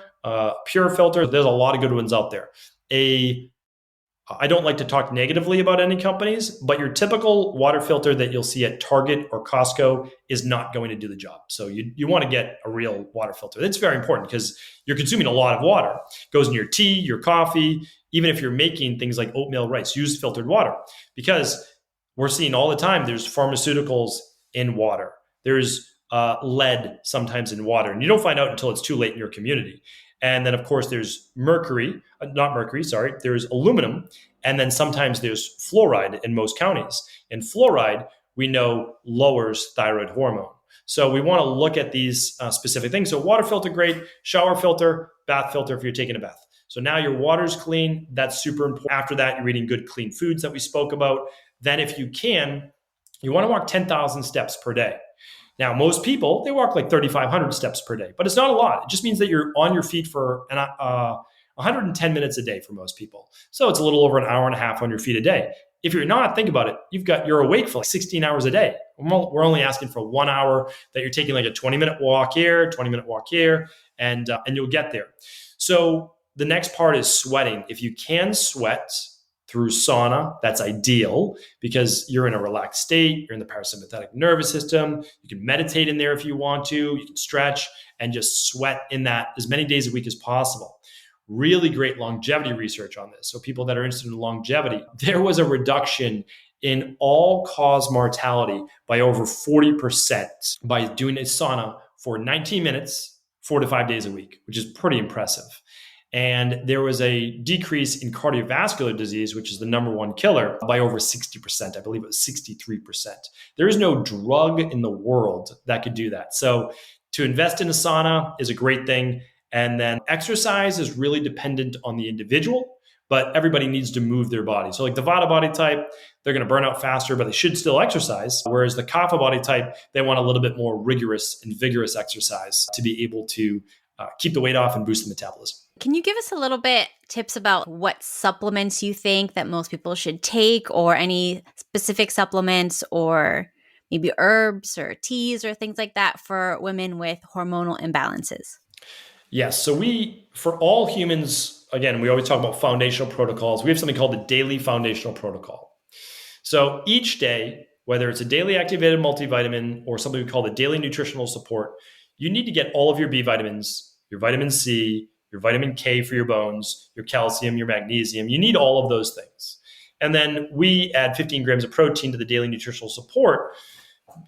[SPEAKER 2] pure filter. There's a lot of good ones out there. I don't like to talk negatively about any companies, but your typical water filter that you'll see at Target or Costco is not going to do the job. So you want to get a real water filter. It's very important because you're consuming a lot of water. It goes in your tea, your coffee, even if you're making things like oatmeal rice, use filtered water because we're seeing all the time there's pharmaceuticals in water. There's lead sometimes in water, and you don't find out until it's too late in your community. And then, of course, there's there's aluminum. And then sometimes there's fluoride in most counties. And fluoride, we know, lowers thyroid hormone. So we want to look at these specific things. So water filter, great. Shower filter, bath filter if you're taking a bath. So now your water's clean. That's super important. After that, you're eating good, clean foods that we spoke about. Then if you can, you want to walk 10,000 steps per day. Now, most people, they walk like 3,500 steps per day, but it's not a lot. It just means that you're on your feet for 110 minutes a day for most people. So it's a little over an hour and a half on your feet a day. If you're not, think about it. You're awake for like 16 hours a day. We're only asking for 1 hour that you're taking like a 20-minute walk here, 20-minute walk here, and you'll get there. So the next part is sweating. If you can sweat through sauna, that's ideal because you're in a relaxed state. You're in the parasympathetic nervous system. You can meditate in there if you want to. You can stretch and just sweat in that as many days a week as possible. Really great longevity research on this. So people that are interested in longevity, there was a reduction in all-cause mortality by over 40% by doing a sauna for 19 minutes, 4 to 5 days a week, which is pretty impressive. And there was a decrease in cardiovascular disease, which is the number one killer, by over 60%. I believe it was 63%. There is no drug in the world that could do that. So to invest in a sauna is a great thing. And then exercise is really dependent on the individual, but everybody needs to move their body. So like the Vata body type, they're going to burn out faster, but they should still exercise. Whereas the Kapha body type, they want a little bit more rigorous and vigorous exercise to be able to keep the weight off and boost the metabolism.
[SPEAKER 1] Can you give us a little bit tips about what supplements you think that most people should take, or any specific supplements, or maybe herbs or teas or things like that for women with hormonal imbalances?
[SPEAKER 2] Yes. So for all humans, again, we always talk about foundational protocols. We have something called the daily foundational protocol. So each day, whether it's a daily activated multivitamin or something we call the daily nutritional support, you need to get all of your B vitamins, your vitamin C, your vitamin K for your bones, your calcium, your magnesium. You need all of those things. And then we add 15 grams of protein to the daily nutritional support,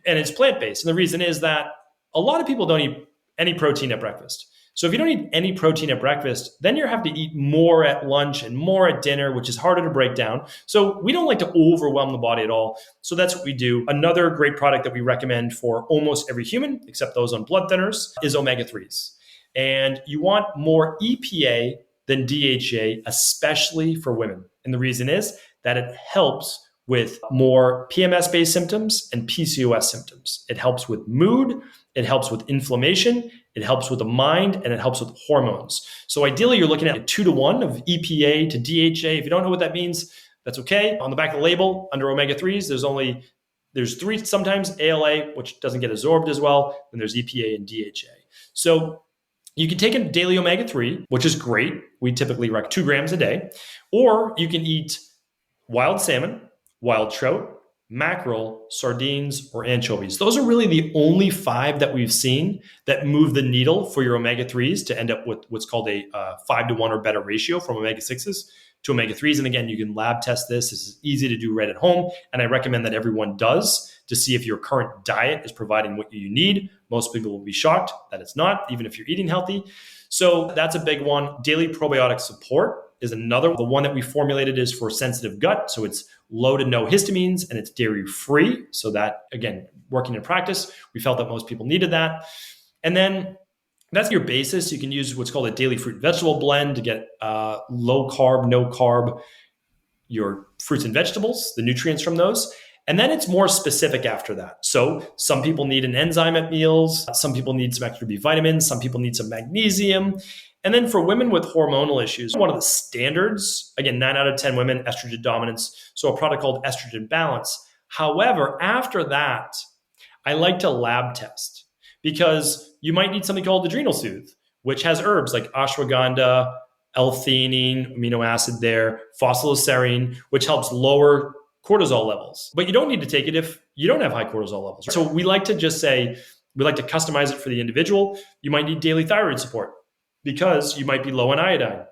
[SPEAKER 2] and it's plant-based. And the reason is that a lot of people don't eat any protein at breakfast. So if you don't eat any protein at breakfast, then you have to eat more at lunch and more at dinner, which is harder to break down. So we don't like to overwhelm the body at all. So that's what we do. Another great product that we recommend for almost every human, except those on blood thinners, is omega-3s. And you want more EPA than DHA, especially for women. And the reason is that it helps with more PMS-based symptoms and PCOS symptoms. It helps with mood, it helps with inflammation, it helps with the mind, and it helps with hormones. So ideally, you're looking at a 2-to-1 of EPA to DHA. If you don't know what that means, that's okay. On the back of the label, under omega-3s, there's 3 sometimes, ALA, which doesn't get absorbed as well, and there's EPA and DHA. So you can take a daily omega-3, which is great. We typically recommend 2 grams a day, or you can eat wild salmon, wild trout, mackerel, sardines, or anchovies. Those are really the only 5 that we've seen that move the needle for your omega-3s to end up with what's called a 5-to-1 or better ratio from omega-6s to omega-3s. And again, you can lab test this. This is easy to do right at home. And I recommend that everyone does to see if your current diet is providing what you need. Most people will be shocked that it's not, even if you're eating healthy. So that's a big one. Daily probiotic support is another. The one that we formulated is for sensitive gut. So it's low to no histamines and it's dairy free. So that, again, working in practice, we felt that most people needed that. And then that's your basis. You can use what's called a daily fruit and vegetable blend to get low carb, no carb, your fruits and vegetables, the nutrients from those. And then it's more specific after that. So some people need an enzyme at meals. Some people need some extra B vitamins. Some people need some magnesium. And then for women with hormonal issues, one of the standards, again, 9 out of 10 women, estrogen dominance. So a product called Estrogen Balance. However, after that, I like to lab test because you might need something called Adrenal Soothe, which has herbs like ashwagandha, L-theanine, amino acid there, phosphoserine, which helps lower cortisol levels. But you don't need to take it if you don't have high cortisol levels. So we like to just say, we like to customize it for the individual. You might need daily thyroid support because you might be low in iodine,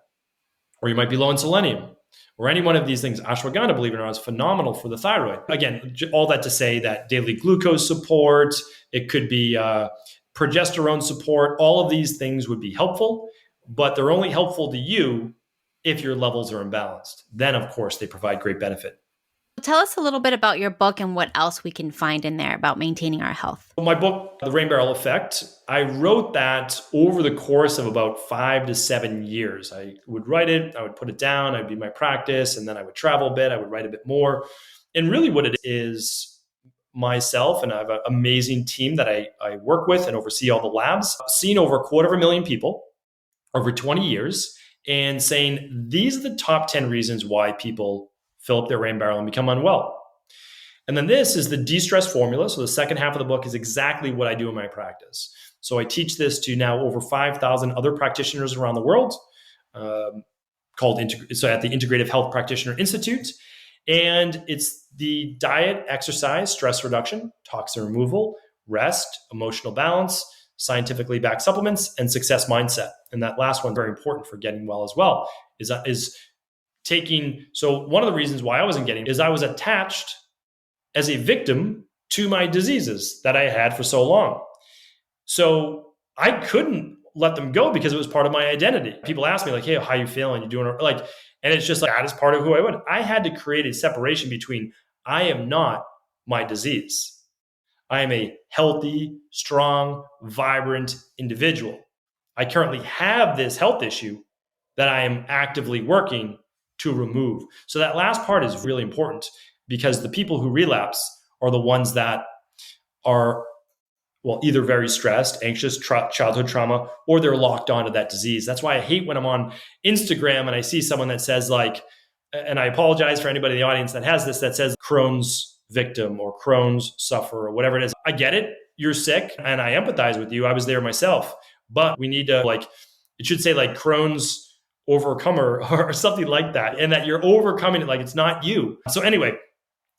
[SPEAKER 2] or you might be low in selenium, or any one of these things. Ashwagandha, believe it or not, is phenomenal for the thyroid. Again, all that to say that daily glucose support, it could be progesterone support, all of these things would be helpful. but they're only helpful to you if your levels are imbalanced. Then, of course, they provide great benefit.
[SPEAKER 1] Tell us a little bit about your book and what else we can find in there about maintaining our health.
[SPEAKER 2] My book, The Rain Barrel Effect, I wrote that over the course of about 5 to 7 years. I would write it, I would put it down, I'd be my practice, and then I would travel a bit, I would write a bit more. And really what it is, myself, and I have an amazing team that I work with and oversee all the labs, seen over 250,000 people over 20 years and saying, these are the top 10 reasons why people fill up their rain barrel and become unwell. And then this is the de-stress formula. So the second half of the book is exactly what I do in my practice. So I teach this to now over 5,000 other practitioners around the world, called at the Integrative Health Practitioner Institute. And it's the diet, exercise, stress reduction, toxin removal, rest, emotional balance, scientifically backed supplements, and success mindset. And that last one, very important for getting well as well, is taking. So one of the reasons why I wasn't getting is I was attached as a victim to my diseases that I had for so long. So I couldn't let them go because it was part of my identity. People ask me like, hey, how you feeling? You doing like, and it's just like, that is part of who I was. I had to create a separation between I am not my disease. I am a healthy, strong, vibrant individual. I currently have this health issue that I am actively working to remove. So that last part is really important because the people who relapse are the ones that are, well, either very stressed, anxious, childhood trauma, or they're locked onto that disease. That's why I hate when I'm on Instagram and I see someone that says like, and I apologize for anybody in the audience that has this, that says Crohn's victim or Crohn's sufferer or whatever it is. I get it. You're sick and I empathize with you. I was there myself, but we need to it should say like Crohn's overcomer or something like that. And that you're overcoming it like it's not you. So anyway,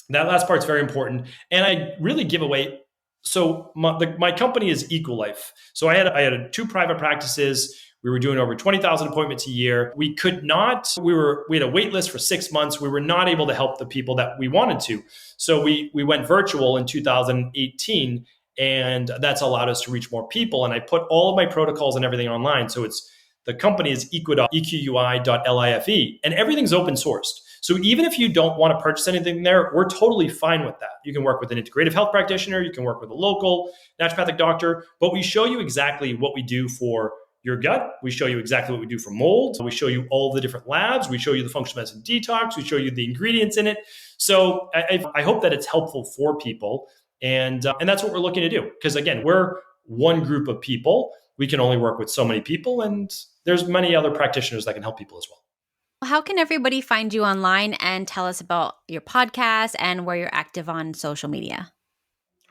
[SPEAKER 2] that last part's very important. And I really give away. So my company is Equal Life. So I had 2 private practices. We were doing over 20,000 appointments a year. We had a wait list for 6 months. We were not able to help the people that we wanted to. So we went virtual in 2018, and that's allowed us to reach more people. And I put all of my protocols and everything online. So the company is equi.life, and everything's open sourced. So even if you don't want to purchase anything there, we're totally fine with that. You can work with an integrative health practitioner. You can work with a local naturopathic doctor, but we show you exactly what we do for your gut. We show you exactly what we do for mold. We show you all the different labs. We show you the functional medicine detox. We show you the ingredients in it. So I hope that it's helpful for people. And that's what we're looking to do. Because again, we're one group of people. We can only work with so many people. And there's many other practitioners that can help people as well.
[SPEAKER 1] How can everybody find you online and tell us about your podcast and where you're active on social media?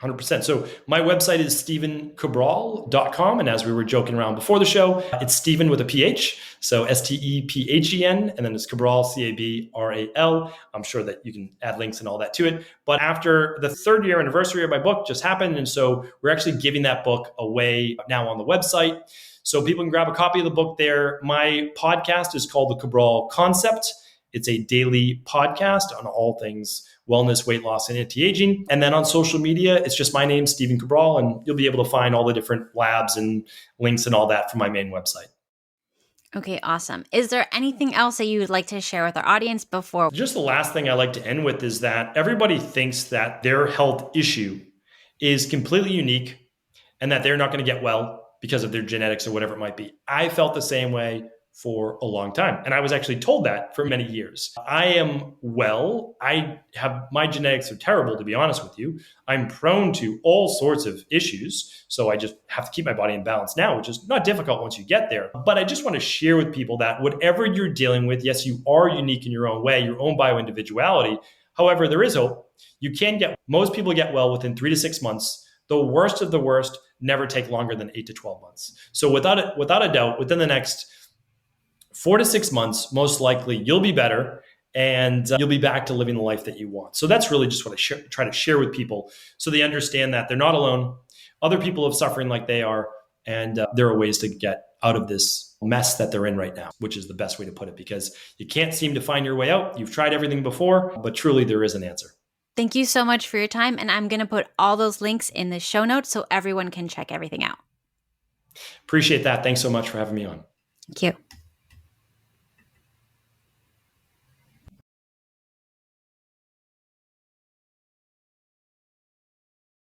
[SPEAKER 2] 100%. So my website is stevencabral.com. And as we were joking around before the show, it's Steven with a PH. So STEPHEN, and then it's Cabral, CABRAL. I'm sure that you can add links and all that to it. But after the 3rd year anniversary of my book just happened. And so we're actually giving that book away now on the website. So people can grab a copy of the book there. My podcast is called The Cabral Concept. It's a daily podcast on all things wellness, weight loss, and anti-aging. And then on social media, it's just my name, Steven Cabral, and you'll be able to find all the different labs and links and all that from my main website.
[SPEAKER 1] Okay, awesome. Is there anything else that you would like to share with our audience before?
[SPEAKER 2] Just the last thing I like to end with is that everybody thinks that their health issue is completely unique and that they're not going to get well because of their genetics or whatever it might be. I felt the same way for a long time. And I was actually told that for many years. I am well. My genetics are terrible, to be honest with you. I'm prone to all sorts of issues. So I just have to keep my body in balance now, which is not difficult once you get there. But I just want to share with people that whatever you're dealing with, yes, you are unique in your own way, your own bio-individuality. However, there is hope. Most people get well within 3 to 6 months. The worst of the worst never take longer than 8 to 12 months. So without a doubt, within the next 4 to 6 months, most likely you'll be better and you'll be back to living the life that you want. So that's really just what I try to share with people so they understand that they're not alone. Other people are suffering like they are, and there are ways to get out of this mess that they're in right now, which is the best way to put it, because you can't seem to find your way out. You've tried everything before, but truly there is an answer.
[SPEAKER 1] Thank you so much for your time. And I'm going to put all those links in the show notes so everyone can check everything out.
[SPEAKER 2] Appreciate that. Thanks so much for having me on.
[SPEAKER 1] Thank you.